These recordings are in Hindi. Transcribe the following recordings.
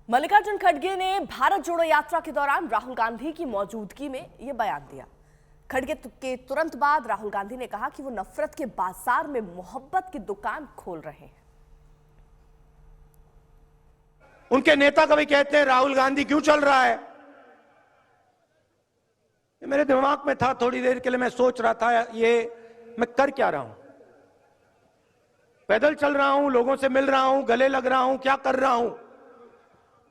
मल्लिकार्जुन खड़गे ने भारत जोड़ो यात्रा के दौरान राहुल गांधी की मौजूदगी में यह बयान दिया। खड़गे के तुरंत बाद राहुल गांधी ने कहा कि वो नफरत के बाजार में मोहब्बत की दुकान खोल रहे हैं। उनके नेता कभी कहते हैं राहुल गांधी क्यों चल रहा है। ये मेरे दिमाग में था, थोड़ी देर के लिए मैं सोच रहा था ये मैं कर क्या रहा हूं। पैदल चल रहा हूं, लोगों से मिल रहा हूं, गले लग रहा हूं, क्या कर रहा हूं।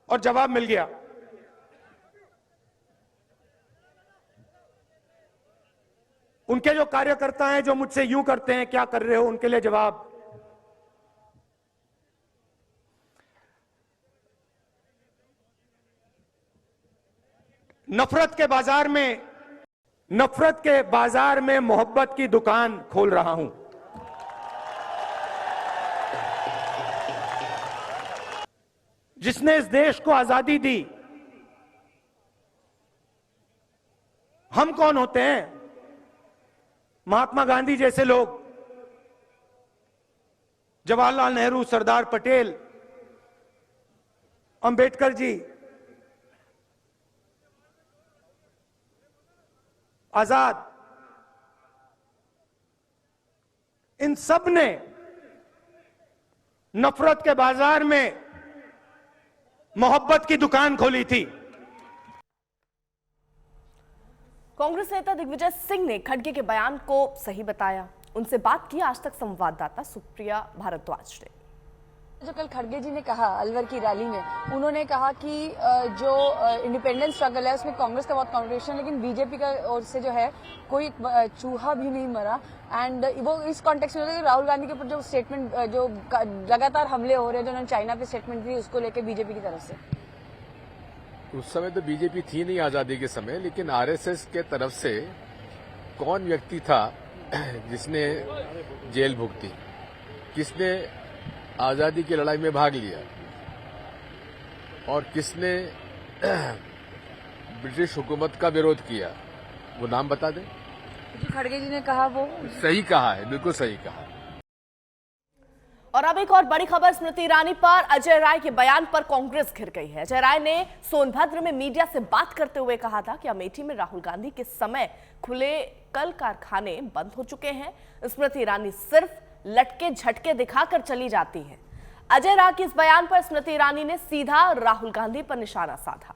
और जवाब मिल गया। उनके जो कार्यकर्ता हैं जो मुझसे यूं करते हैं क्या कर रहे हो, उनके लिए जवाब। नफरत के बाजार में मोहब्बत की दुकान खोल रहा हूं। जिसने इस देश को आजादी दी, हम कौन होते हैं? महात्मा गांधी जैसे लोग, जवाहरलाल नेहरू, सरदार पटेल, अंबेडकर जी, आजाद, इन सब ने नफरत के बाजार में मोहब्बत की दुकान खोली थी। कांग्रेस नेता दिग्विजय सिंह ने खड़गे के बयान को सही बताया। उनसे बात की आज तक संवाददाता सुप्रिया भारद्वाज ने। जो कल खड़गे जी ने कहा अलवर की रैली में, उन्होंने कहा कि जो इंडिपेंडेंस स्ट्रगल है उसमें कांग्रेस का बहुत कंट्रीब्यूशन है, लेकिन बीजेपी का ओर से जो है कोई चूहा भी नहीं मरा। एंड वो इस कॉन्टेक्स्ट में राहुल गांधी के ऊपर जो स्टेटमेंट, जो लगातार हमले हो रहे हैं, जो उन्होंने चाइना पे स्टेटमेंट दी, उसको लेकर बीजेपी की तरफ से। उस समय तो बीजेपी थी नहीं आजादी के समय, लेकिन आरएसएस के तरफ से कौन व्यक्ति था जिसने जेल भुगती, किसने आजादी की लड़ाई में भाग लिया और किसने ब्रिटिश हुकूमत का विरोध किया, वो नाम बता दें। जो खड़गे जी ने कहा वो सही कहा है, बिल्कुल सही कहा। और अब एक और बड़ी खबर स्मृति ईरानी पर। अजय राय के बयान पर कांग्रेस घिर गई है। अजय राय ने सोनभद्र में मीडिया से बात करते हुए कहा था कि अमेठी में राहुल गांधी के समय खुले कल कारखाने बंद हो चुके हैं। स्मृति ईरानी सिर्फ लटके झटके दिखाकर चली जाती हैं। अजय राय के इस बयान पर स्मृति ईरानी ने सीधा राहुल गांधी पर निशाना साधा।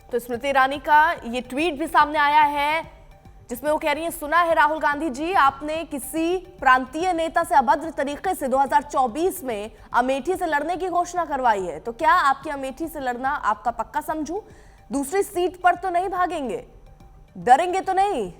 तो स्मृति ईरानी का ये ट्वीट भी सामने आया है जिसमें वो कह रही हैं, सुना है राहुल गांधी जी, आपने किसी प्रांतीय नेता से अभद्र तरीके से 2024 में अमेठी से लड़ने की घोषणा करवाई है, तो क्या आपकी अमेठी से लड़ना आपका पक्का समझूं? दूसरी सीट पर तो नहीं भागेंगे, डरेंगे तो नहीं?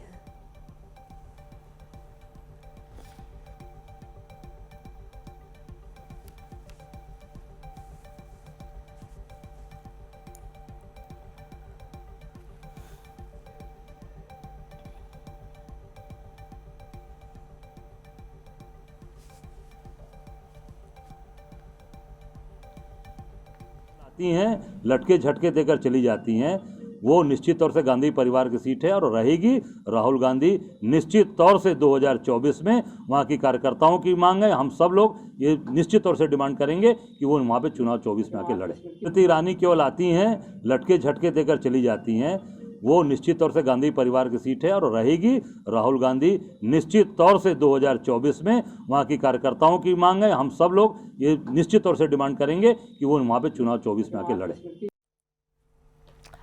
हैं, लटके झटके देकर चली जाती हैं। वो निश्चित तौर से गांधी परिवार की सीट है और रहेगी। राहुल गांधी निश्चित तौर से 2024 में वहाँ की कार्यकर्ताओं की मांग है। हम सब लोग ये निश्चित तौर से डिमांड करेंगे कि वो वहाँ पे चुनाव 24 में आके लड़े। स्मृति ईरानी केवल आती हैं, लटके झटके देकर चली जाती हैं। वो निश्चित तौर से गांधी परिवार की सीट है और रहेगी। राहुल गांधी निश्चित तौर से 2024 में वहाँ की कार्यकर्ताओं की मांग है। हम सब लोग ये निश्चित तौर से डिमांड करेंगे कि वो वहाँ पे चुनाव 24 में आके लड़े।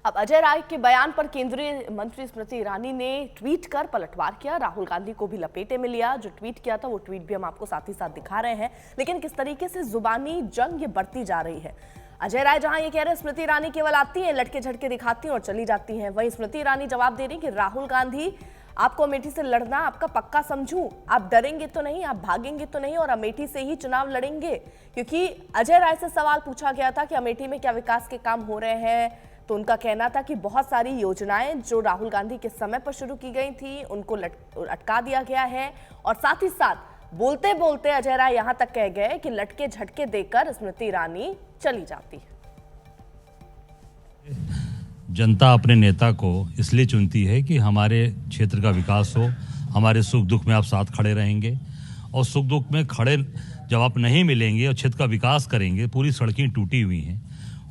अब अजय राय के बयान पर केंद्रीय मंत्री स्मृति ईरानी ने ट्वीट कर पलटवार किया, राहुल गांधी को भी लपेटे में लिया। जो ट्वीट किया था वो ट्वीट भी हम आपको साथ ही साथ दिखा रहे हैं। लेकिन किस तरीके से जुबानी जंग ये बढ़ती जा रही है। अजय राय जहां ये कह रहे हैं स्मृति ईरानी केवल आती हैं, लटके झटके दिखाती हैं और चली जाती हैं, वहीं स्मृति ईरानी जवाब दे रही कि राहुल गांधी, आपको अमेठी से लड़ना आपका पक्का समझूं, आप डरेंगे तो नहीं, आप भागेंगे तो नहीं और अमेठी से ही चुनाव लड़ेंगे। क्योंकि अजय राय से सवाल पूछा गया था कि अमेठी में क्या विकास के काम हो रहे हैं, तो उनका कहना था कि बहुत सारी योजनाएं जो राहुल गांधी के समय पर शुरू की गई थी उनको अटका दिया गया है। और साथ ही साथ बोलते बोलते अजय राय यहां तक कह गए कि लटके झटके देकर स्मृति ईरानी चली जाती है। जनता अपने नेता को इसलिए चुनती है कि हमारे क्षेत्र का विकास हो, हमारे सुख दुख में आप साथ खड़े रहेंगे, और सुख दुख में खड़े जब आप नहीं मिलेंगे और क्षेत्र का विकास करेंगे। पूरी सड़कें टूटी हुई हैं,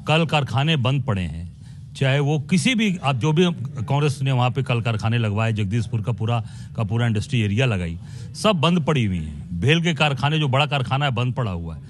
कल कारखाने बंद पड़े हैं, चाहे वो किसी भी आप जो भी कांग्रेस ने वहाँ पे कल कारखाने लगवाए, जगदीशपुर का पूरा इंडस्ट्री एरिया लगाई, सब बंद पड़ी हुई हैं। भेल के कारखाने जो बड़ा कारखाना है बंद पड़ा हुआ है,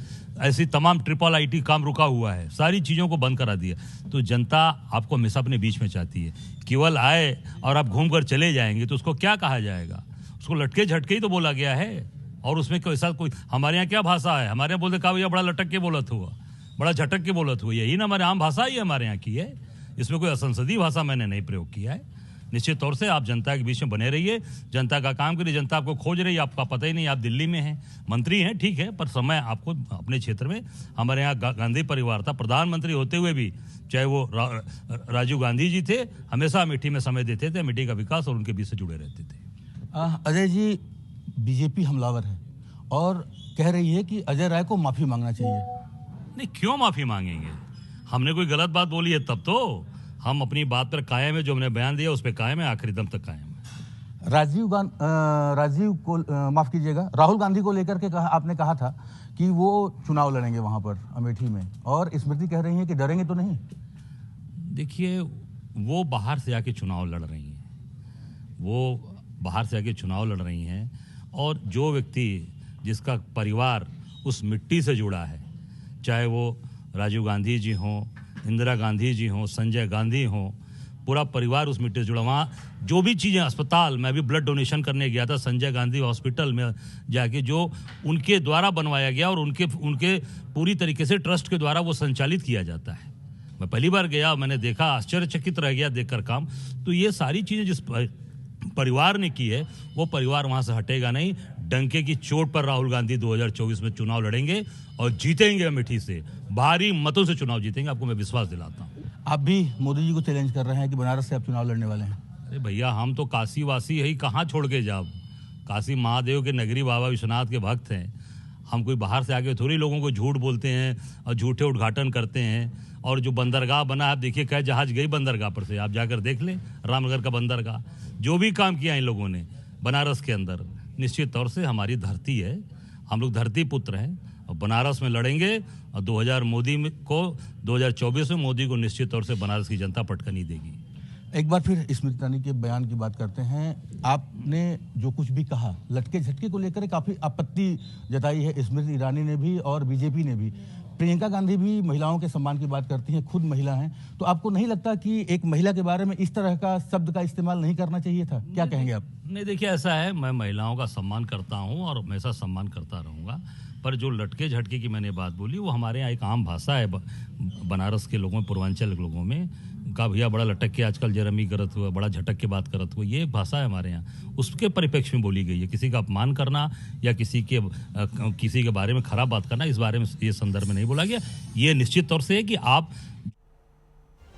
ऐसी तमाम ट्रिपल आईटी काम रुका हुआ है, सारी चीज़ों को बंद करा दिया। तो जनता आपको हमेशा अपने बीच में चाहती है। केवल आए और आप घूम कर चले जाएंगे तो उसको क्या कहा जाएगा? उसको लटके झटके ही तो बोला गया है। और उसमें कोई ऐसा कोई हमारे यहाँ क्या भाषा है? हमारे यहाँ बोलते कहा भैया बड़ा लटक के बोलत हुआ, बड़ा झटक के बोलत हुआ, यही ना हमारे आम भाषा ही हमारे यहाँ की है। इसमें कोई असंसदीय भाषा मैंने नहीं प्रयोग किया है। निश्चित तौर से आप जनता के बीच में बने रहिए, जनता का काम करिए। जनता आपको खोज रही है, आपका पता ही नहीं, आप दिल्ली में हैं, मंत्री हैं, ठीक है, पर समय आपको अपने क्षेत्र में। हमारे यहाँ गांधी परिवार था, प्रधानमंत्री होते हुए भी चाहे वो राजीव गांधी जी थे, हमेशा अमेठी में समय देते थे, अमेठी का विकास और उनके बीच से जुड़े रहते थे। अजय जी, बीजेपी हमलावर है और कह रही है कि अजय राय को माफी मांगना चाहिए। नहीं, क्यों माफी मांगेंगे? हमने कोई गलत बात बोली है तब तो? हम अपनी बात पर कायम है, जो हमने बयान दिया उस पर कायम है, आखिरी दम तक कायम है। माफ कीजिएगा, राहुल गांधी को लेकर के आपने कहा था कि वो चुनाव लड़ेंगे वहां पर अमेठी में, और स्मृति कह रही है कि डरेंगे तो नहीं। देखिए, वो बाहर से आके चुनाव लड़ रही हैं, वो बाहर से आके चुनाव लड़ रही हैं, और जो व्यक्ति जिसका परिवार उस मिट्टी से जुड़ा है, चाहे वो राजीव गांधी जी हों, इंदिरा गांधी जी हों, संजय गांधी हों, पूरा परिवार उस मिट्टी से जुड़ा। वहाँ जो भी चीज़ें, अस्पताल, मैं भी ब्लड डोनेशन करने गया था संजय गांधी हॉस्पिटल में जाके, जो उनके द्वारा बनवाया गया और उनके पूरी तरीके से ट्रस्ट के द्वारा वो संचालित किया जाता है। मैं पहली बार गया, मैंने देखा, आश्चर्यचकित रह गया देखकर काम। तो ये सारी चीज़ें जिस परिवार ने की है, वो परिवार वहाँ से हटेगा नहीं। डंके की चोट पर राहुल गांधी 2024 में चुनाव लड़ेंगे और जीतेंगे अमेठी से, भारी मतों से चुनाव जीतेंगे, आपको मैं विश्वास दिलाता हूँ। आप भी मोदी जी को चैलेंज कर रहे हैं कि बनारस से आप चुनाव लड़ने वाले हैं। अरे भैया, हम तो काशी वासी है ही, कहाँ छोड़ के जाओ? काशी महादेव के नगरी, बाबा विश्वनाथ के भक्त हैं हम। कोई बाहर से आके थोड़ी लोगों को झूठ बोलते हैं और झूठे उद्घाटन करते हैं। और जो बंदरगाह बना है, आप देखिए, क्या जहाज गई बंदरगाह पर से, आप जाकर देख लें रामनगर का बंदरगाह। जो भी काम किया इन लोगों ने बनारस के अंदर, निश्चित तौर से हमारी धरती है, हम लोग धरती पुत्र हैं और बनारस में लड़ेंगे। और 2024 में मोदी को निश्चित तौर से बनारस की जनता पटकनी देगी। एक बार फिर स्मृति ईरानी के बयान की बात करते हैं। आपने जो कुछ भी कहा, लटके झटके को लेकर काफ़ी आपत्ति जताई है स्मृति ईरानी ने भी और बीजेपी ने भी। प्रियंका गांधी भी महिलाओं के सम्मान की बात करती हैं, खुद महिला हैं। तो आपको नहीं लगता कि एक महिला के बारे में इस तरह का शब्द का इस्तेमाल नहीं करना चाहिए था? क्या कहेंगे आप? नहीं, देखिए, ऐसा है, मैं महिलाओं का सम्मान करता हूँ और हमेशा सम्मान करता रहूँगा। पर जो लटके झटके की मैंने बात बोली, वो हमारे यहाँ एक आम भाषा है बनारस के लोगों में, पूर्वांचल के लोगों में, का भैया बड़ा लटक के आजकल जरमी करत हुआ, बड़ा झटक के बात करत हुआ, ये एक भाषा है हमारे यहाँ, उसके परिप्रेक्ष्य में बोली गई है। किसी का अपमान करना या किसी के बारे में खराब बात करना, इस बारे में ये संदर्भ में नहीं बोला गया। ये निश्चित तौर से है कि आप